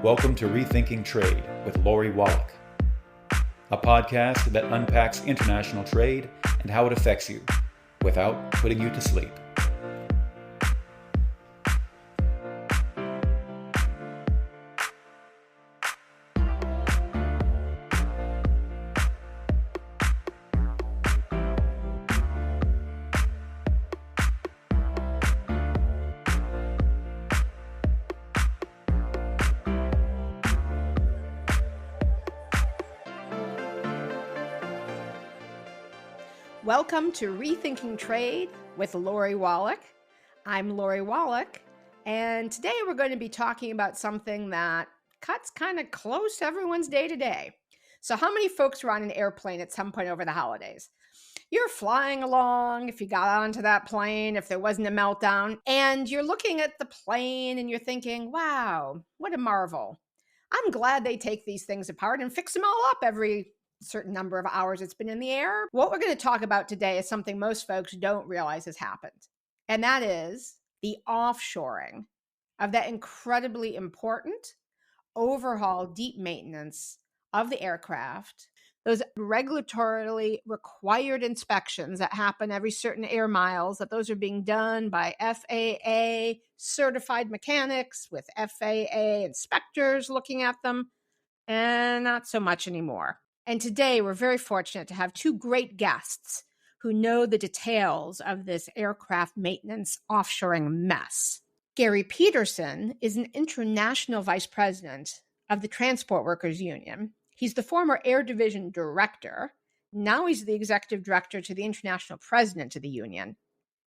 Welcome to Rethinking Trade with Lori Wallach, a podcast that unpacks international trade and how it affects you without putting you to sleep. Welcome to Rethinking Trade with Lori Wallach. I'm Lori Wallach, and today we're going to be talking about something that cuts kind of close to everyone's day-to-day. So how many folks were on an airplane at some point over the holidays? You're flying along, if you got onto that plane, if there wasn't a meltdown, and you're looking at the plane and you're thinking, wow, what a marvel. I'm glad they take these things apart and fix them all up every certain number of hours it's been in the air. What we're going to talk about today is something most folks don't realize has happened, and that is the offshoring of that incredibly important overhaul, deep maintenance of the aircraft, those regulatorily required inspections that happen every certain air miles, that those are being done by FAA certified mechanics with FAA inspectors looking at them, and not so much anymore. And today we're very fortunate to have two great guests who know the details of this aircraft maintenance offshoring mess. Gary Peterson is an international vice president of the Transport Workers Union. He's the former Air Division director. Now he's the executive director to the international president of the union.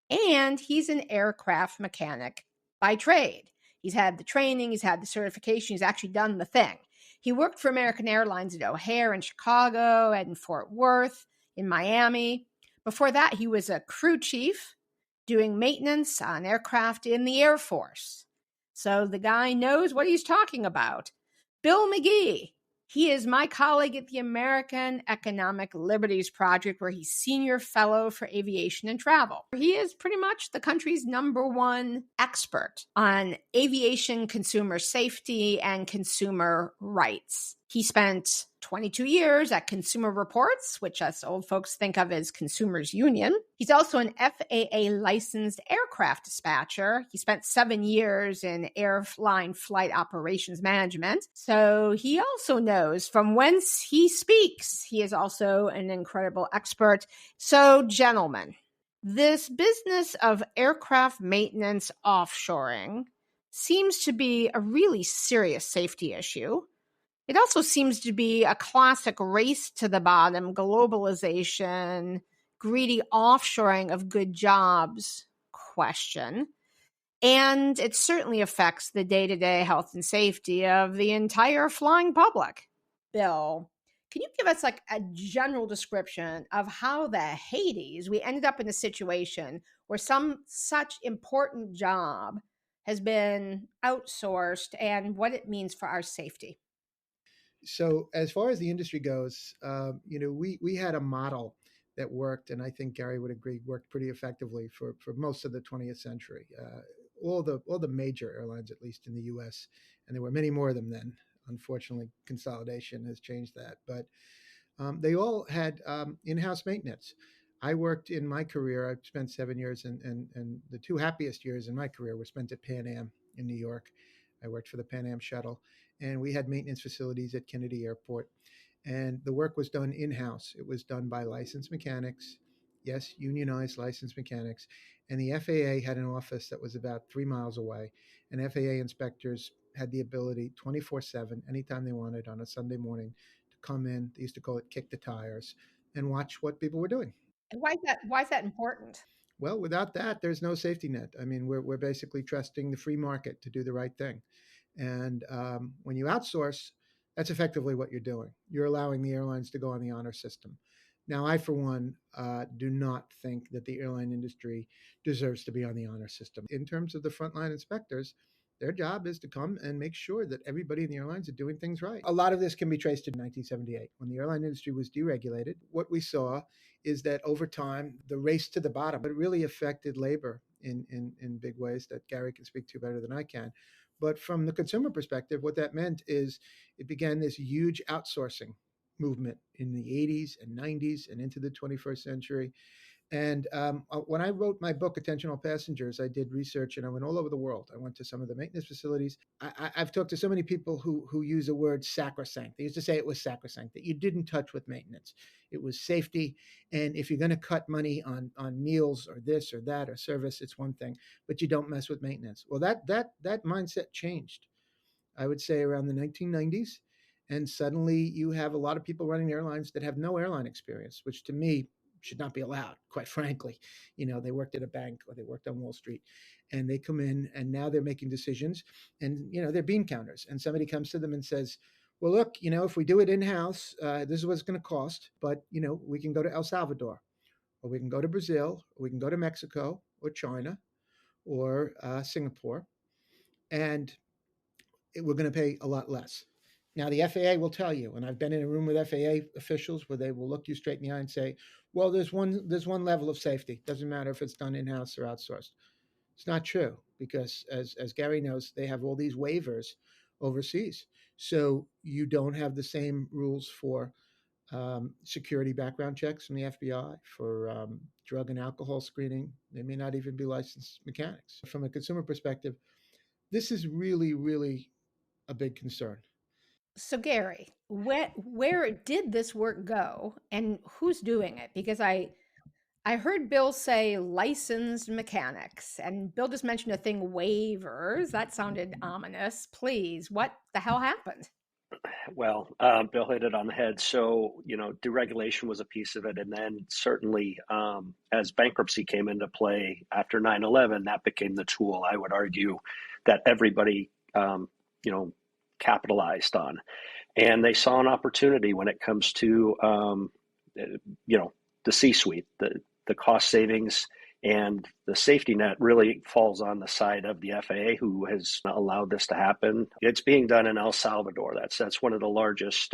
And he's an aircraft mechanic by trade. He's had the training, he's had the certification, he's actually done the thing. He worked for American Airlines at O'Hare in Chicago and in Fort Worth, in Miami. Before that, he was a crew chief doing maintenance on aircraft in the Air Force. So the guy knows what he's talking about. Bill McGee. He is my colleague at the American Economic Liberties Project, where he's senior fellow for aviation and travel. He is pretty much the country's #1 expert on aviation consumer safety and consumer rights. He spent 22 years at Consumer Reports, which us old folks think of as Consumers Union. He's also an FAA licensed aircraft dispatcher. He spent 7 years in airline flight operations management. So he also knows from whence he speaks. He is also an incredible expert. So, gentlemen, this business of aircraft maintenance offshoring seems to be a really serious safety issue. It also seems to be a classic race to the bottom, globalization, greedy offshoring of good jobs question. And it certainly affects the day-to-day health and safety of the entire flying public. Bill, can you give us like a general description of how the Hades we ended up in a situation where some such important job has been outsourced and what it means for our safety? So as far as the industry goes, we had a model that worked, and I think Gary would agree, worked pretty effectively for most of the 20th century. All the major airlines, at least in the U.S., and there were many more of them then. Unfortunately, consolidation has changed that, but they all had in-house maintenance. I worked in my career. I spent 7 years, and the two happiest years in my career were spent at Pan Am in New York. I worked for the Pan Am shuttle, and we had maintenance facilities at Kennedy Airport. And the work was done in-house. It was done by licensed mechanics, yes, unionized licensed mechanics. And the FAA had an office that was about 3 miles away. And FAA inspectors had the ability 24/7, anytime they wanted on a Sunday morning, to come in. They used to call it kick the tires and watch what people were doing. And why is that important? Well, without that, there's no safety net. I mean, we're basically trusting the free market to do the right thing. And when you outsource, that's effectively what you're doing. You're allowing the airlines to go on the honor system. Now, I, for one, do not think that the airline industry deserves to be on the honor system. In terms of the frontline inspectors, their job is to come and make sure that everybody in the airlines are doing things right. A lot of this can be traced to 1978. When the airline industry was deregulated, what we saw is that over time, the race to the bottom, it really affected labor in big ways that Gary can speak to better than I can. But from the consumer perspective, what that meant is it began this huge outsourcing movement in the 80s and 90s and into the 21st century. And when I wrote my book, Attention All Passengers, I did research and I went all over the world. I went to some of the maintenance facilities. I've talked to so many people who use the word sacrosanct. They used to say it was sacrosanct, that you didn't touch with maintenance. It was safety. And if you're going to cut money on meals or this or that or service, it's one thing, but you don't mess with maintenance. Well, that mindset changed, I would say, around the 1990s. And suddenly you have a lot of people running airlines that have no airline experience, which to me should not be allowed, quite frankly. They worked at a bank or they worked on Wall Street, and they come in and now they're making decisions, and, they're bean counters. And somebody comes to them and says, well, look, if we do it in-house, this is what it's going to cost. But, we can go to El Salvador, or we can go to Brazil, or we can go to Mexico or China or Singapore, and we're going to pay a lot less. Now, the FAA will tell you, and I've been in a room with FAA officials where they will look you straight in the eye and say, well, there's one level of safety. Doesn't matter if it's done in-house or outsourced. It's not true, because as Gary knows, they have all these waivers overseas. So you don't have the same rules for security background checks from the FBI, for drug and alcohol screening. They may not even be licensed mechanics. From a consumer perspective, this is really, really a big concern. So Gary, where did this work go and who's doing it? Because I heard Bill say licensed mechanics, and Bill just mentioned a thing, waivers. That sounded ominous. Please, what the hell happened? Well, Bill hit it on the head. So, deregulation was a piece of it. And then certainly as bankruptcy came into play after 9/11, that became the tool, I would argue, that everybody, capitalized on. And they saw an opportunity when it comes to, the C-suite, the cost savings and the safety net really falls on the side of the FAA, who has allowed this to happen. It's being done in El Salvador. That's one of the largest,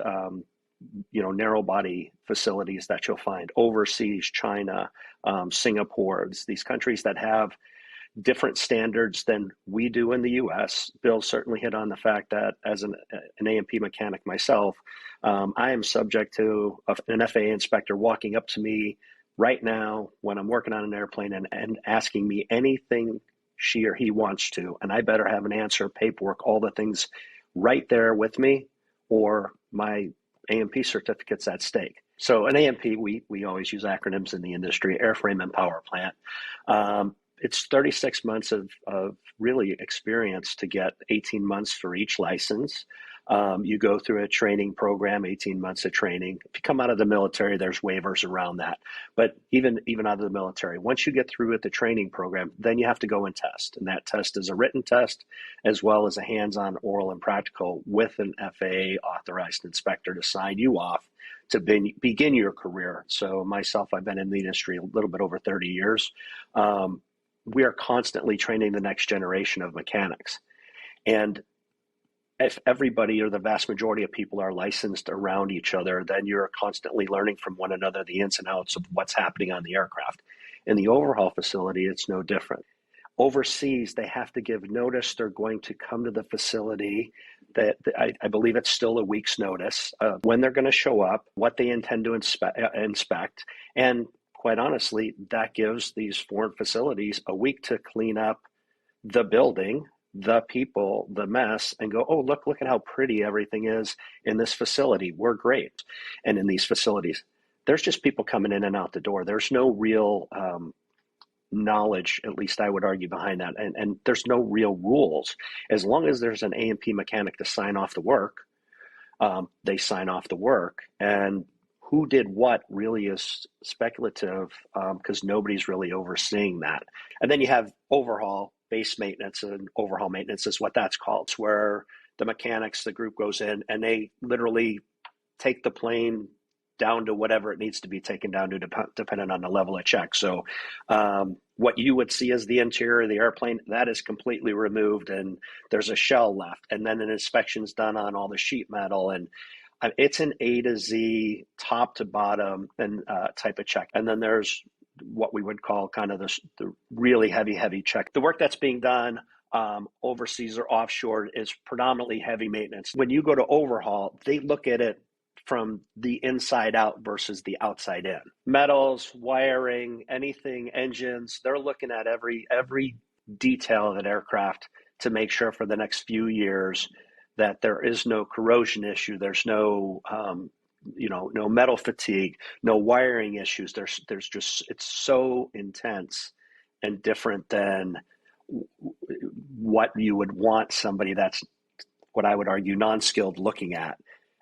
narrow body facilities that you'll find overseas. China, Singapore, these countries that have different standards than we do in the U.S. Bill certainly hit on the fact that as an A&P mechanic myself, I am subject to an FAA inspector walking up to me right now when I'm working on an airplane and asking me anything she or he wants to, and I better have an answer, paperwork, all the things right there with me, or my A&P certificate's at stake. So an A&P, we always use acronyms in the industry, airframe and power plant. It's 36 months of really experience to get 18 months for each license. You go through a training program, 18 months of training. If you come out of the military, there's waivers around that. But even out of the military, once you get through with the training program, then you have to go and test. And that test is a written test as well as a hands-on oral and practical with an FAA authorized inspector to sign you off to begin your career. So myself, I've been in the industry a little bit over 30 years. We are constantly training the next generation of mechanics. And if everybody or the vast majority of people are licensed around each other, then you're constantly learning from one another the ins and outs of what's happening on the aircraft. In the overhaul facility, it's no different. Overseas, they have to give notice. They're going to come to the facility. That I believe it's still a week's notice of when they're going to show up, what they intend to inspect. And quite honestly, that gives these foreign facilities a week to clean up the building, the people, the mess, and go, oh, look at how pretty everything is in this facility. We're great. And in these facilities, there's just people coming in and out the door. There's no real knowledge, at least I would argue, behind that. And there's no real rules. As long as there's an A&P mechanic to sign off the work, they sign off the work. And who did what really is speculative because nobody's really overseeing that. And then you have overhaul, base maintenance, and overhaul maintenance is what that's called. It's where the mechanics, the group goes in and they literally take the plane down to whatever it needs to be taken down to, depending on the level of check. So what you would see as the interior of the airplane, that is completely removed and there's a shell left. And then an inspection's done on all the sheet metal, and it's an A to Z, top to bottom and type of check. And then there's what we would call kind of the really heavy check. The work that's being done overseas or offshore is predominantly heavy maintenance. When you go to overhaul, they look at it from the inside out versus the outside in. Metals, wiring, anything, engines, they're looking at every detail of that aircraft to make sure for the next few years that there is no corrosion issue, there's no no metal fatigue, no wiring issues. There's just, it's so intense and different than what you would want somebody that's, what I would argue, non-skilled looking at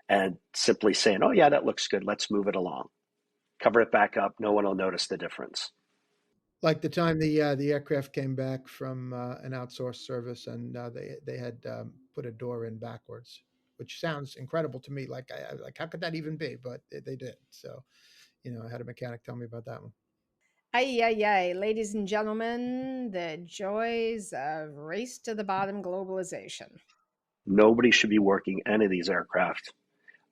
and simply saying, oh yeah, that looks good, let's move it along. Cover it back up, no one will notice the difference. Like the time the aircraft came back from an outsourced service, and they had put a door in backwards, which sounds incredible to me. Like like how could that even be? But they did. So I had a mechanic tell me about that one. Ay, ay, ay. Ladies and gentlemen, the joys of race to the bottom globalization. Nobody should be working any of these aircraft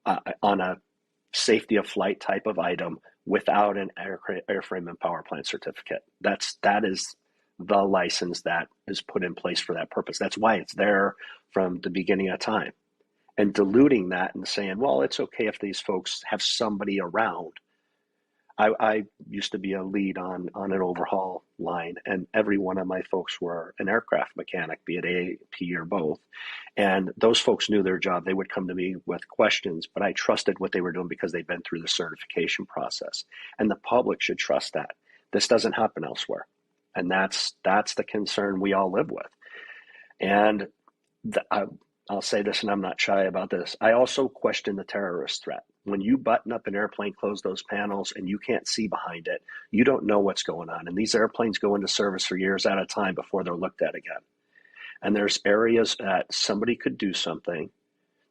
on a safety of flight type of item without an airframe and power plant certificate. That is the license that is put in place for that purpose. That's why it's there from the beginning of time. And diluting that and saying, well, it's okay if these folks have somebody around. I used to be a lead on an overhaul line, and every one of my folks were an aircraft mechanic, be it A, P, or both. And those folks knew their job. They would come to me with questions, but I trusted what they were doing because they'd been through the certification process. And the public should trust that. This doesn't happen elsewhere. And that's the concern we all live with. And I'll say this, and I'm not shy about this. I also question the terrorist threat. When you button up an airplane, close those panels, and you can't see behind it, you don't know what's going on. And these airplanes go into service for years at a time before they're looked at again. And there's areas that somebody could do something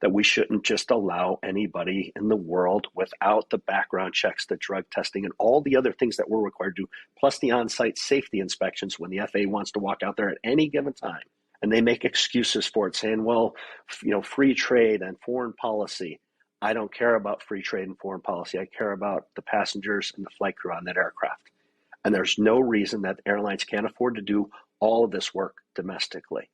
that we shouldn't just allow anybody in the world without the background checks, the drug testing, and all the other things that we're required to do, plus the on-site safety inspections when the FAA wants to walk out there at any given time. And they make excuses for it, saying, well, free trade and foreign policy. I don't care about free trade and foreign policy. I care about the passengers and the flight crew on that aircraft. And there's no reason that airlines can't afford to do all of this work domestically.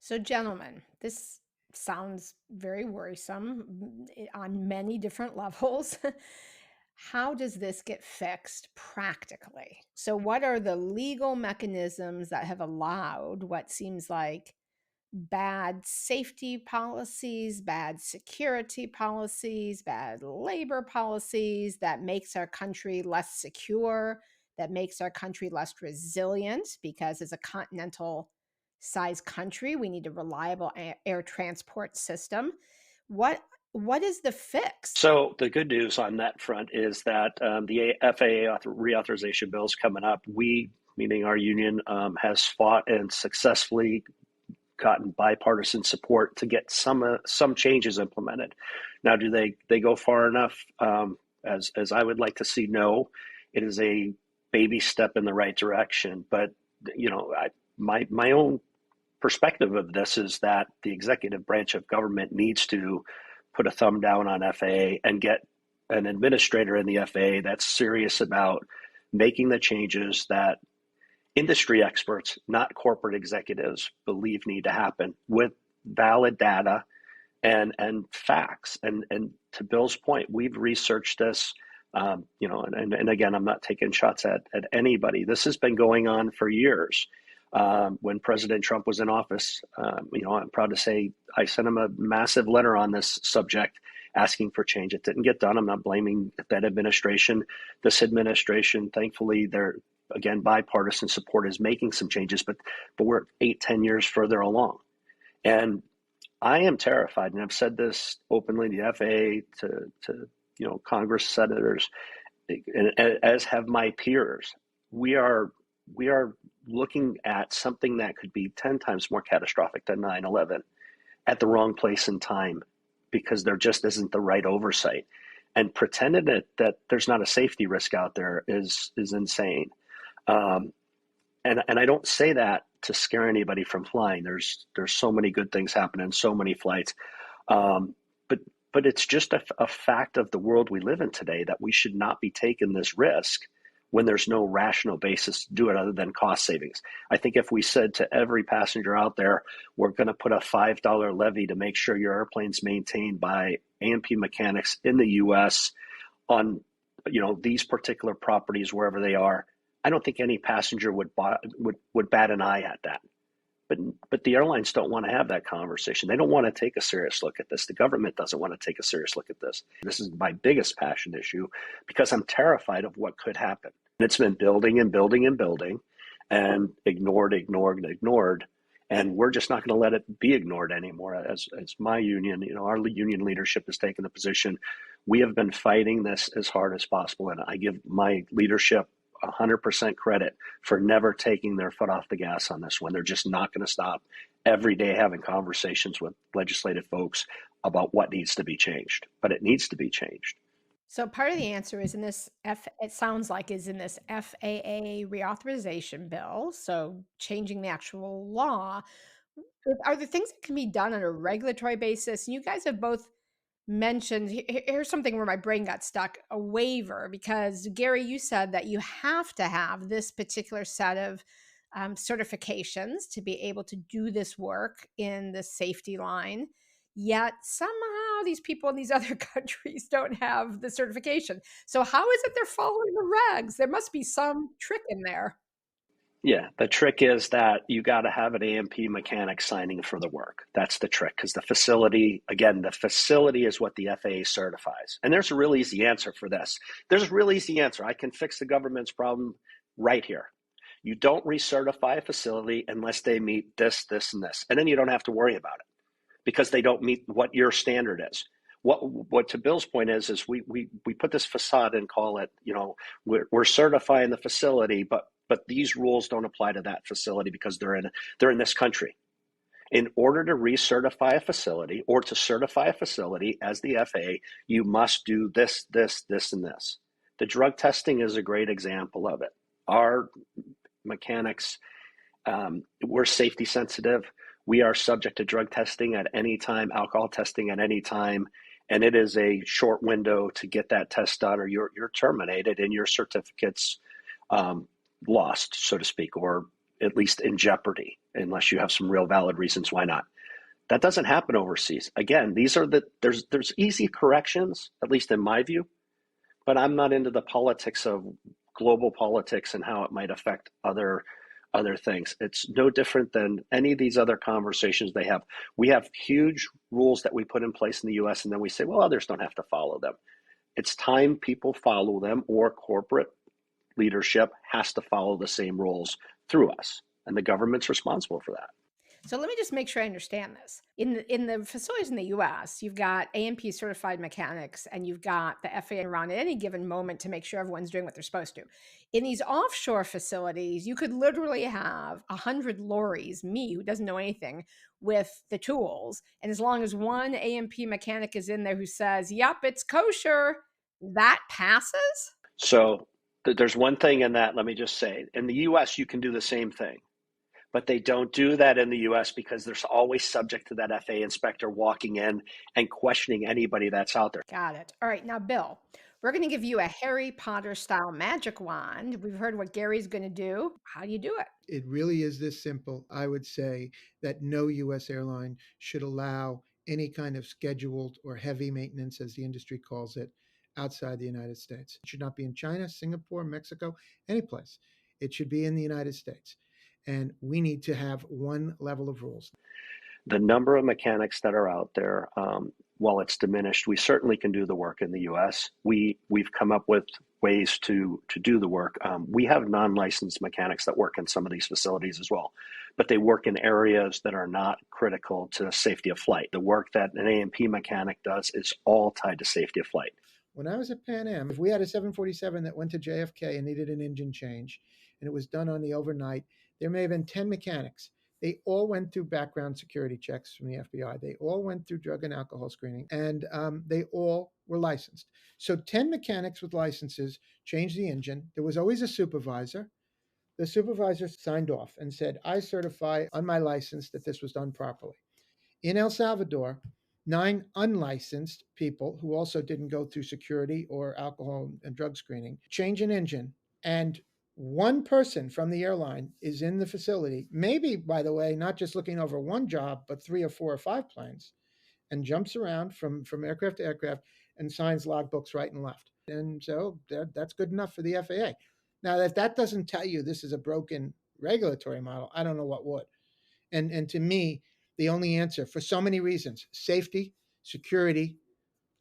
So, gentlemen, this sounds very worrisome on many different levels. How does this get fixed practically? So, what are the legal mechanisms that have allowed what seems like bad safety policies, bad security policies, bad labor policies that makes our country less secure, that makes our country less resilient, because as a continental size country, we need a reliable air transport system. What is the fix? So the good news on that front is that the FAA reauthorization bill is coming up. We, meaning our union, has fought and successfully gotten bipartisan support to get some changes implemented. Now, do they go far enough? As I would like to see, no. It is a baby step in the right direction. But my own perspective of this is that the executive branch of government needs to put a thumb down on FAA and get an administrator in the FAA that's serious about making the changes that industry experts, not corporate executives, believe need to happen, with valid data and facts. And to Bill's point, we've researched this, and again, I'm not taking shots at anybody. This has been going on for years. When President Trump was in office, I'm proud to say I sent him a massive letter on this subject asking for change. It didn't get done. I'm not blaming that administration. This administration, thankfully, they're, again, bipartisan support is making some changes, but we're 8-10 years further along. And I am terrified, and I've said this openly to the FAA, to Congress, senators, and as have my peers. We are looking at something that could be 10 times more catastrophic than 9/11 at the wrong place and time, because there just isn't the right oversight. And pretending that there's not a safety risk out there is insane. And I don't say that to scare anybody from flying. There's so many good things happening, so many flights. But it's just a fact of the world we live in today that we should not be taking this risk when there's no rational basis to do it other than cost savings. I think if we said to every passenger out there, we're going to put a $5 levy to make sure your airplane's maintained by A&P mechanics in the U.S. on these particular properties, wherever they are, I don't think any passenger would bat an eye at that. But the airlines don't want to have that conversation. They don't want to take a serious look at this. The government doesn't want to take a serious look at this. This is my biggest passion issue because I'm terrified of what could happen. And it's been building and building and building and ignored. And we're just not going to let it be ignored anymore. As my union, our union leadership has taken the position. We have been fighting this as hard as possible. And I give my leadership 100% credit for never taking their foot off the gas on this one. They're just not going to stop every day having conversations with legislative folks about what needs to be changed. But it needs to be changed. So part of the answer is in this it sounds like is in this FAA reauthorization bill. So changing the actual law. Are there things that can be done on a regulatory basis? And you guys have both mentioned, here's something where my brain got stuck, a waiver, because Gary, you said that you have to have this particular set of certifications to be able to do this work in the safety line. Yet somehow these people in these other countries don't have the certification. So how is it they're following the regs? There must be some trick in there. Yeah, the trick is that you got to have an A&P mechanic signing for the work. That's the trick, because the facility is what the FAA certifies. And there's a real easy answer for this. There's a real easy answer. I can fix the government's problem right here. You don't recertify a facility unless they meet this, this, and this. And then you don't have to worry about it because they don't meet what your standard is. What to Bill's point is we put this facade and call it, we're certifying the facility, but these rules don't apply to that facility because they're in this country. In order to recertify a facility or to certify a facility as the FAA, you must do this, this, this, and this. The drug testing is a great example of it. Our mechanics, we're safety sensitive. We are subject to drug testing at any time, alcohol testing at any time, and it is a short window to get that test done, or you're terminated and your certificate's lost, so to speak, or at least in jeopardy, unless you have some real valid reasons why not. That doesn't happen overseas. Again, there's easy corrections, at least in my view, but I'm not into the politics of global politics and how it might affect other things. It's no different than any of these other conversations they have. We have huge rules that we put in place in the US, and then we say, well, others don't have to follow them. It's time people follow them, or corporate leadership has to follow the same rules through us, and the government's responsible for that. So let me just make sure I understand this. In the facilities in the U.S., you've got A&P certified mechanics, and you've got the FAA around at any given moment to make sure everyone's doing what they're supposed to. In these offshore facilities, you could literally have 100 lorries, me who doesn't know anything, with the tools, and as long as one A&P mechanic is in there who says, "Yep, it's kosher," that passes. So there's one thing in that. Let me just say, in the U.S., you can do the same thing. But they don't do that in the U.S. because they're always subject to that FAA inspector walking in and questioning anybody that's out there. Got it. All right. Now, Bill, we're going to give you a Harry Potter style magic wand. We've heard what Gary's going to do. How do you do it? It really is this simple. I would say that no U.S. airline should allow any kind of scheduled or heavy maintenance, as the industry calls it, outside the United States. It should not be in China, Singapore, Mexico, any place. It should be in the United States. And we need to have one level of rules. The number of mechanics that are out there, while it's diminished, we certainly can do the work in the U.S. We've come up with ways to do the work. We have non-licensed mechanics that work in some of these facilities as well, but they work in areas that are not critical to safety of flight. The work that an A&P mechanic does is all tied to safety of flight. When I was at Pan Am, if we had a 747 that went to JFK and needed an engine change, and it was done on the overnight, there may have been 10 mechanics. They all went through background security checks from the FBI. They all went through drug and alcohol screening, and they all were licensed. So 10 mechanics with licenses changed the engine. There was always a supervisor. The supervisor signed off and said, "I certify on my license that this was done properly." In El Salvador, 9 unlicensed people who also didn't go through security or alcohol and drug screening change an engine, and one person from the airline is in the facility, maybe, by the way, not just looking over one job, but 3 or 4 or 5 planes, and jumps around from aircraft to aircraft and signs logbooks right and left. And so that's good enough for the FAA. Now, if that doesn't tell you this is a broken regulatory model, I don't know what would. And to me, the only answer, for so many reasons, safety, security,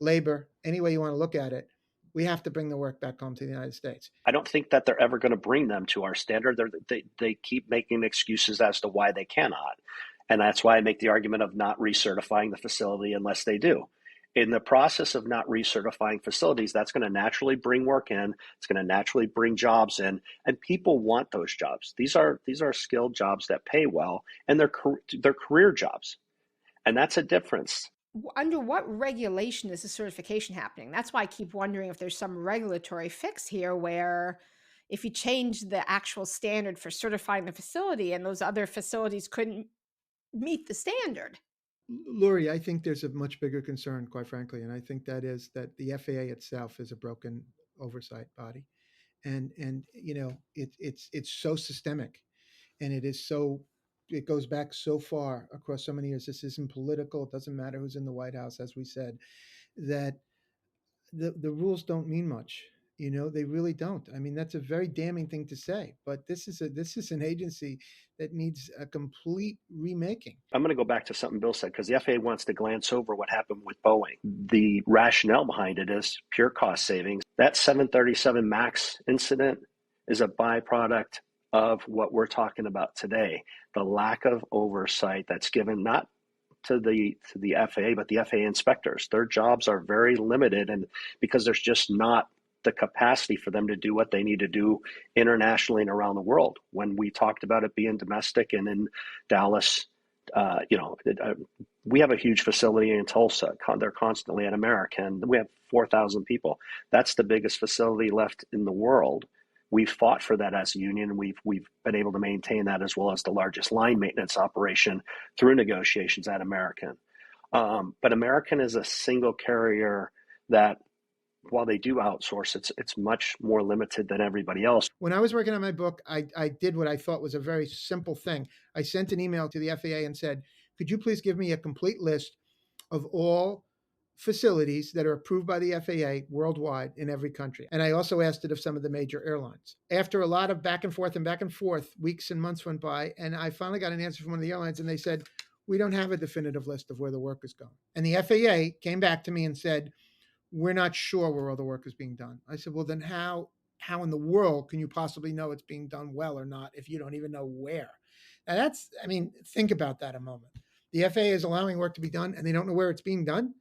labor, any way you want to look at it, we have to bring the work back home to the United States. I don't think that they're ever going to bring them to our standard. They keep making excuses as to why they cannot. And that's why I make the argument of not recertifying the facility unless they do. In the process of not recertifying facilities, that's going to naturally bring work in. It's going to naturally bring jobs in, and people want those jobs. These are skilled jobs that pay well, and they're career jobs, and that's a difference. Under what regulation is the certification happening? That's why I keep wondering if there's some regulatory fix here where if you change the actual standard for certifying the facility and those other facilities couldn't meet the standard. Lori, I think there's a much bigger concern, quite frankly, and I think that is that the FAA itself is a broken oversight body, and it's so systemic, and it goes back so far across so many years. This isn't political. It doesn't matter who's in the White House, as we said, that the rules don't mean much. They really don't. I mean, that's a very damning thing to say, but this is an agency that needs a complete remaking. I'm going to go back to something Bill said, because the FAA wants to glance over what happened with Boeing. The rationale behind it is pure cost savings. That 737 MAX incident is a byproduct of what we're talking about today. The lack of oversight that's given not to the FAA, but the FAA inspectors. Their jobs are very limited, and because there's just not the capacity for them to do what they need to do internationally and around the world. When we talked about it being domestic and in Dallas, we have a huge facility in Tulsa. They're constantly at American. We have 4,000 people. That's the biggest facility left in the world. We've fought for that as a union, and we've been able to maintain that, as well as the largest line maintenance operation through negotiations at American. But American is a single carrier that, while they do outsource, it's much more limited than everybody else. When I was working on my book, I did what I thought was a very simple thing. I sent an email to the FAA and said, could you please give me a complete list of all facilities that are approved by the FAA worldwide in every country? And I also asked it of some of the major airlines. After a lot of back and forth, weeks and months went by, and I finally got an answer from one of the airlines, and they said, we don't have a definitive list of where the work is going. And the FAA came back to me and said, we're not sure where all the work is being done. I said, well, then how in the world can you possibly know it's being done well or not if you don't even know where? Now think about that a moment. The FAA is allowing work to be done and they don't know where it's being done.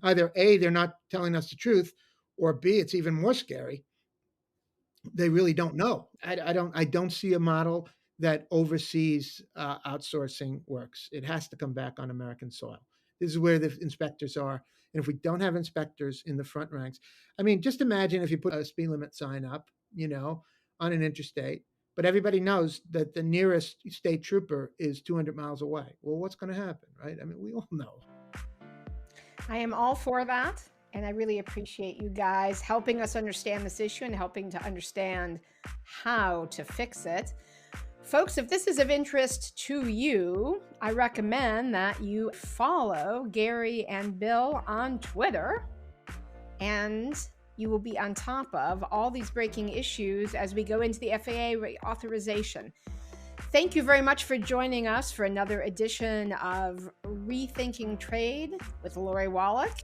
Either A, they're not telling us the truth, or B, it's even more scary, they really don't know. I don't see a model that overseas outsourcing works. It has to come back on American soil. This is where the inspectors are. And if we don't have inspectors in the front ranks, just imagine if you put a speed limit sign up, on an interstate, but everybody knows that the nearest state trooper is 200 miles away. Well, what's going to happen, right? We all know. I am all for that. And I really appreciate you guys helping us understand this issue and helping to understand how to fix it. Folks, if this is of interest to you, I recommend that you follow Gary and Bill on Twitter, and you will be on top of all these breaking issues as we go into the FAA reauthorization. Thank you very much for joining us for another edition of Rethinking Trade with Lori Wallach.